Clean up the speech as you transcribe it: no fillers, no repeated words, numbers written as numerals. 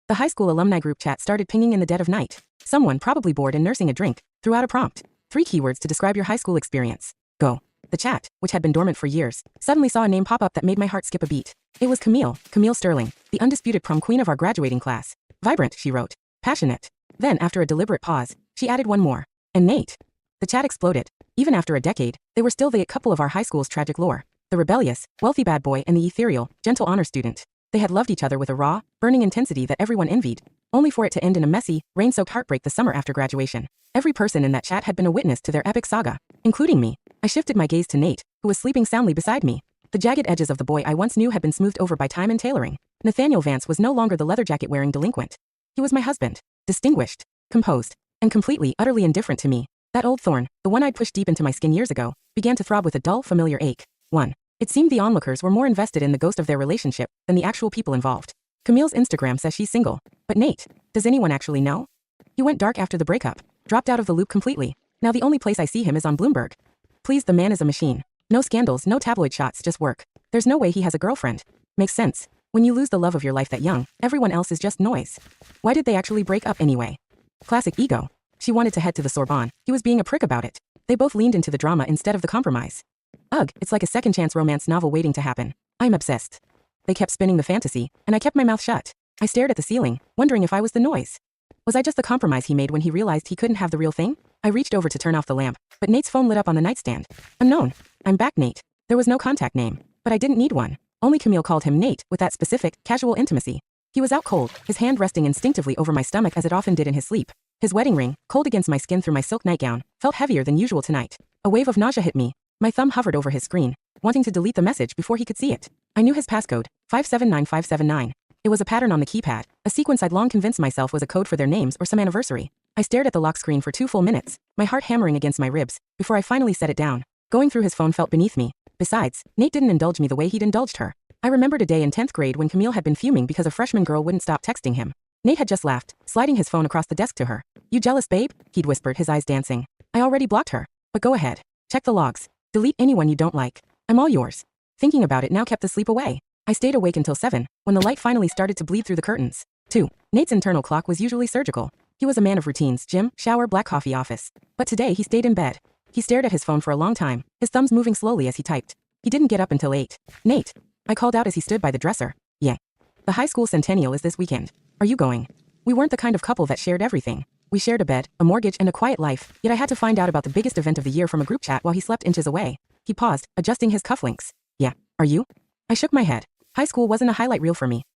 The high school alumni group chat started pinging in the dead of night. Someone, probably bored and nursing a drink, threw out a prompt. 3 keywords to describe your high school experience. Go. The chat, which had been dormant for years, suddenly saw a name pop up that made my heart skip a beat. It was Camille Sterling, the undisputed prom queen of our graduating class. Vibrant, she wrote. Passionate. Then, after a deliberate pause, she added one more. And Nate. The chat exploded. Even after a decade, they were still the couple of our high school's tragic lore. The rebellious, wealthy bad boy and the ethereal, gentle honor student. They had loved each other with a raw, burning intensity that everyone envied, only for it to end in a messy, rain-soaked heartbreak the summer after graduation. Every person in that chat had been a witness to their epic saga, including me. I shifted my gaze to Nate, who was sleeping soundly beside me. The jagged edges of the boy I once knew had been smoothed over by time and tailoring. Nathaniel Vance was no longer the leather jacket-wearing delinquent. He was my husband, distinguished, composed, and completely, utterly indifferent to me. That old thorn, the one I'd pushed deep into my skin years ago, began to throb with a dull, familiar ache. 1. It seemed the onlookers were more invested in the ghost of their relationship than the actual people involved. Camille's Instagram says she's single. But Nate, does anyone actually know? He went dark after the breakup, dropped out of the loop completely. Now the only place I see him is on Bloomberg. Please, the man is a machine. No scandals, no tabloid shots, just work. There's no way he has a girlfriend. Makes sense. When you lose the love of your life that young, everyone else is just noise. Why did they actually break up anyway? Classic ego. She wanted to head to the Sorbonne. He was being a prick about it. They both leaned into the drama instead of the compromise. Ugh, it's like a second-chance romance novel waiting to happen. I'm obsessed. They kept spinning the fantasy, and I kept my mouth shut. I stared at the ceiling, wondering if I was the noise. Was I just the compromise he made when he realized he couldn't have the real thing? I reached over to turn off the lamp, but Nate's phone lit up on the nightstand. Unknown. I'm back, Nate. There was no contact name, but I didn't need one. Only Camille called him Nate with that specific, casual intimacy. He was out cold, his hand resting instinctively over my stomach as it often did in his sleep. His wedding ring, cold against my skin through my silk nightgown, felt heavier than usual tonight. A wave of nausea hit me. My thumb hovered over his screen, wanting to delete the message before he could see it. I knew his passcode, 579579. It was a pattern on the keypad, a sequence I'd long convinced myself was a code for their names or some anniversary. I stared at the lock screen for 2 full minutes, my heart hammering against my ribs, before I finally set it down. Going through his phone felt beneath me. Besides, Nate didn't indulge me the way he'd indulged her. I remembered a day in 10th grade when Camille had been fuming because a freshman girl wouldn't stop texting him. Nate had just laughed, sliding his phone across the desk to her. You jealous, babe? He'd whispered, his eyes dancing. I already blocked her. But go ahead. Check the logs. Delete anyone you don't like. I'm all yours. Thinking about it now kept the sleep away. I stayed awake until 7, when the light finally started to bleed through the curtains. 2. Nate's internal clock was usually surgical. He was a man of routines, gym, shower, black coffee, office. But today he stayed in bed. He stared at his phone for a long time, his thumbs moving slowly as he typed. He didn't get up until 8. Nate. I called out as he stood by the dresser. Yeah. The high school centennial is this weekend. Are you going? We weren't the kind of couple that shared everything. We shared a bed, a mortgage, and a quiet life, yet I had to find out about the biggest event of the year from a group chat while he slept inches away. He paused, adjusting his cufflinks. Yeah. Are you? I shook my head. High school wasn't a highlight reel for me.